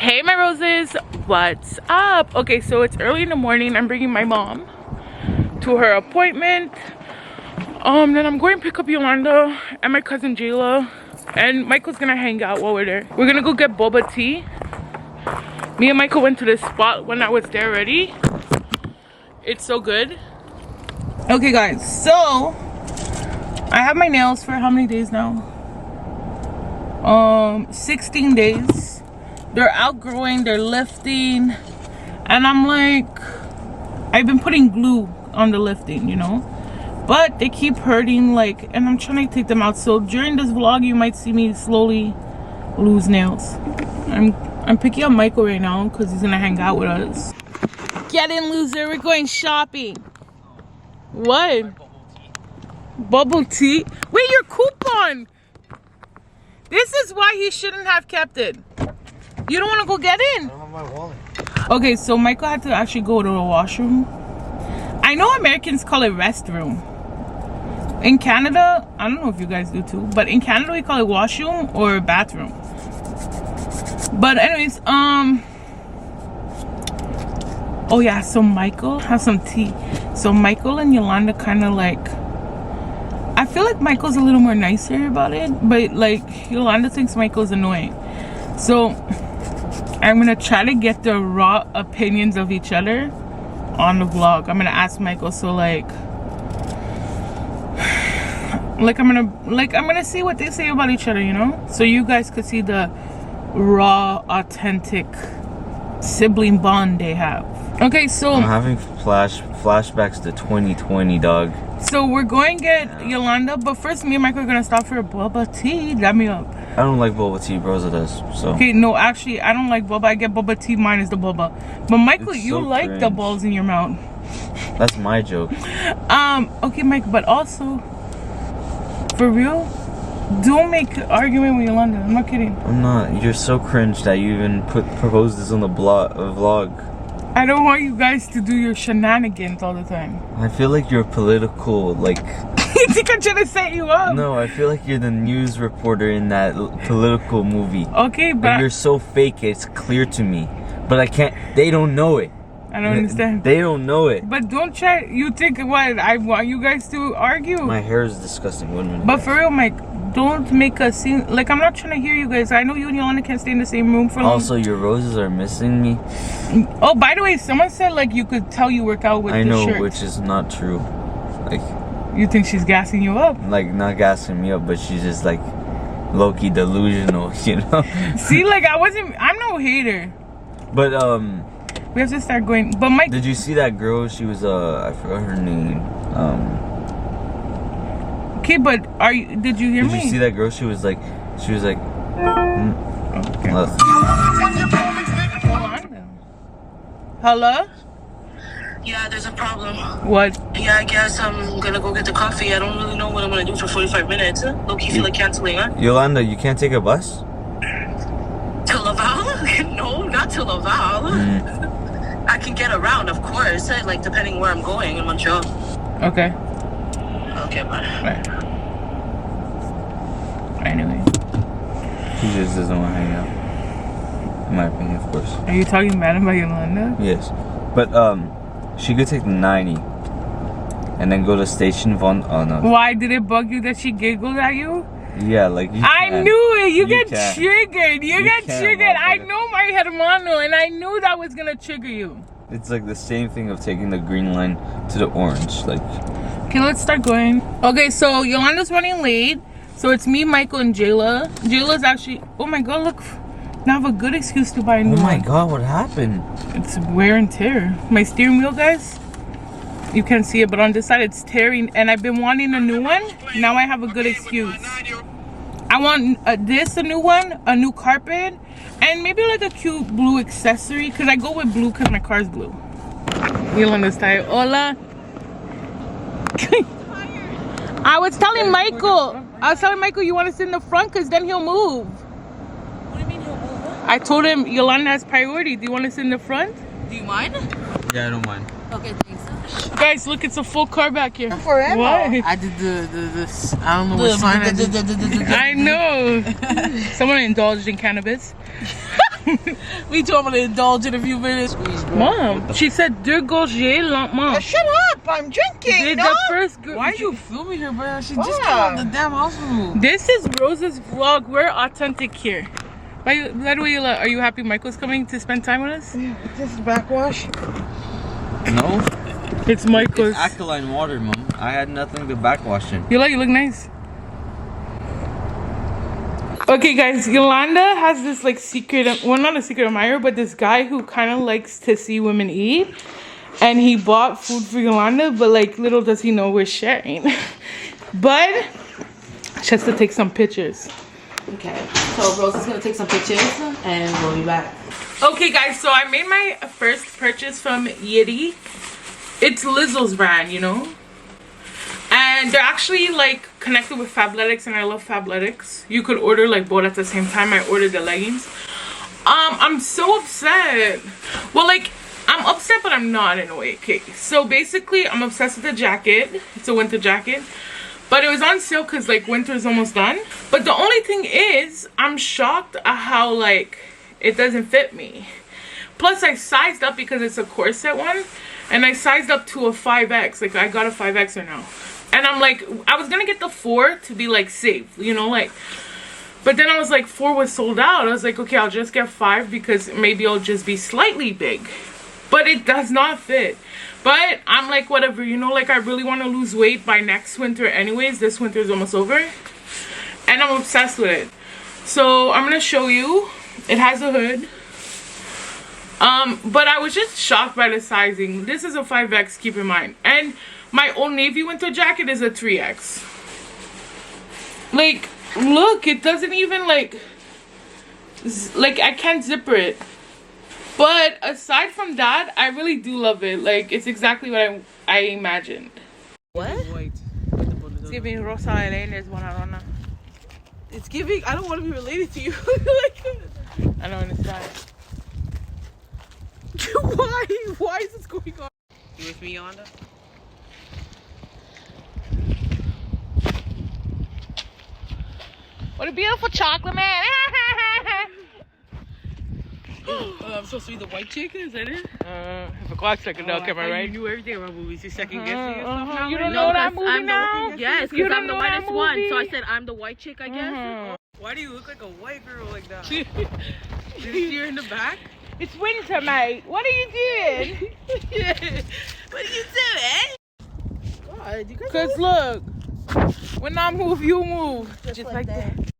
Hey my roses, what's up? Okay, so it's early in the morning. I'm bringing my mom to her appointment. Then I'm going to pick up Yolanda and my cousin Jayla, and Michael's gonna hang out while we're there. We're gonna go get boba tea. Me and Michael went to this spot when I was there already. It's so good. Okay guys, so I have my nails for how many days now? 16 days. They're outgrowing, they're lifting, and I'm like, I've been putting glue on the lifting, you know, but they keep hurting, like, and I'm trying to take them out. So during this vlog you might see me slowly lose nails. I'm picking up Michael right now because he's gonna hang out with us. Get in, loser, we're going shopping. What? Bubble tea? Wait, your coupon! This is why he shouldn't have kept it. You don't want to go get in? I don't have my wallet. Okay, so Michael had to actually go to the washroom. I know Americans call it restroom. In Canada, I don't know if you guys do too, but in Canada we call it washroom or bathroom. But anyways, oh yeah, so Michael has some tea. So Michael and Yolanda kind of like, I feel like Michael's a little more nicer about it, but like Yolanda thinks Michael's annoying. So I'm gonna try to get the raw opinions of each other on the vlog. I'm gonna ask Michael, so like I'm gonna see what they say about each other, you know, so you guys could see the raw, authentic sibling bond they have. Okay, so I'm having flashbacks to 2020, dog. So we're going to get Yolanda, but first me and Michael are gonna stop for a boba tea. Let me up. I don't like boba tea, Rosa does. So okay, no, actually I don't like boba. I get boba tea, mine is the boba. But Michael, it's you so like cringe. The balls in your mouth. That's my joke. Okay, Mike, but also for real, don't make an argument with Yolanda. I'm not kidding. I'm not. You're so cringe that you even proposed this on the vlog. I don't want you guys to do your shenanigans all the time. I feel like you're political, like... You think I'm trying to set you up? No, I feel like you're the news reporter in that political movie. Okay, but... And you're so fake, it's clear to me. But I can't... They don't know it. I don't understand. They don't know it. But don't try... You think what? I want you guys to argue? My hair is disgusting. 1 minute. But for real, Mike, don't make a scene. Like, I'm not trying to hear you guys. I know you and Yolanda can't stay in the same room for long. Also, your roses are missing me. Oh, by the way, someone said like you could tell you work out with the shirt. I know, which is not true. Like, you think she's gassing you up? Like, not gassing me up, but she's just like low-key delusional, you know? See, like I'm no hater. But we have to start going. But Mike, did you see that girl? She was I forgot her name. Okay, but did you hear me? Did you see that girl? She was like Okay. Hello? Yeah, there's a problem. What? Yeah, I guess I'm gonna go get the coffee. I don't really know what I'm gonna do for 45 minutes. Low-key feel like canceling, huh? Yolanda, you can't take a bus? To Laval? No, not to Laval. I can get around, of course. Like, depending where I'm going in Montreal. Okay. Okay, bye. Right. Anyway. She just doesn't want to hang out. In my opinion, of course. Are you talking bad about Yolanda? Yes. But, she could take the 90. And then go to Station Von... Oh, no. Why? Did it bug you that she giggled at you? Yeah, like I knew it. You get triggered. You get triggered. I know my hermano, and I knew that was going to trigger you. It's like the same thing of taking the green line to the orange. Like... Okay, let's start going. Okay, so Yolanda's running late. So it's me, Michael, and Jayla. Jayla's actually... Oh my god, look. Now I have a good excuse to buy a new one. Oh my god, what happened? It's wear and tear. My steering wheel, guys. You can't see it, but on this side it's tearing. And I've been wanting a new one. Now I have a good excuse. I want a new one, a new carpet, and maybe like a cute blue accessory. Because I go with blue because my car's blue. Yolanda's tired. Hola. I was telling Michael you want to sit in the front because then he'll move. What do you mean he'll move? I told him Yolanda has priority. Do you want to sit in the front? Do you mind? Yeah, I don't mind. Okay, thanks. Guys, look, it's a full car back here. Forever. What? I did this. I don't know what sign I did. I know. Someone indulged in cannabis. Me too, I'm gonna indulge in a few minutes. Mom, she said dégorger lentement. Shut up! I'm drinking. Did No? the first girl. Why are you filming her, bro? She just Wow. came out the damn house room. This is Rose's vlog. We're authentic here. By the way, are you happy Michael's coming to spend time with us? Yeah, this is backwash. No, It's Michael's. it's alkaline water, Mom. I had nothing but backwashing. You look nice. Okay, guys, Yolanda has this like secret, well, not a secret admirer, but this guy who kind of likes to see women eat. And he bought food for Yolanda, but like little does he know we're sharing. But she has to take some pictures. Okay, so Rose is gonna take some pictures and we'll be back. Okay, guys, so I made my first purchase from Yitty. It's Lizzo's brand, you know? And they're actually like connected with Fabletics, and I love Fabletics. You could order like both at the same time. I ordered the leggings. I'm so upset. Well, like, I'm upset, but I'm not in a way. Okay, so basically, I'm obsessed with the jacket. It's a winter jacket. But it was on sale because like winter's almost done. But the only thing is, I'm shocked at how like it doesn't fit me. Plus, I sized up because it's a corset one. And I sized up to a 5X. Like, I got a 5Xer now. And I'm like, I was gonna get the 4 to be like safe, you know, like. But then I was like, 4 was sold out. I was like, okay, I'll just get 5 because maybe it'll just be slightly big. But it does not fit. But I'm like, whatever, you know, like I really want to lose weight by next winter anyways. This winter is almost over. And I'm obsessed with it. So I'm gonna show you. It has a hood. But I was just shocked by the sizing. This is a 5X, keep in mind. And my Old Navy winter jacket is a 3X. Like, look, it doesn't even like I can't zipper it. But aside from that, I really do love it. Like, it's exactly what I imagined. What? It's giving Rosa Elena's Bonarona. It's giving. I don't want to be related to you. I know, inside. Why? Why is this going on? You with me, Yolanda? What a beautiful chocolate man. I'm supposed to be the white chick, is that it? For God's sake, no, am I right? You knew everything about movies. You're second guessing yourself now? You don't know that movie I'm now? Yes, You because don't I'm the know that whitest one. movie? So I said I'm the white chick, I guess. Why do you look like a white girl like that? Did you see her in the back? It's winter, mate. What are you doing? What are you doing? God, you guys Because look, when I move, you move. Just like that.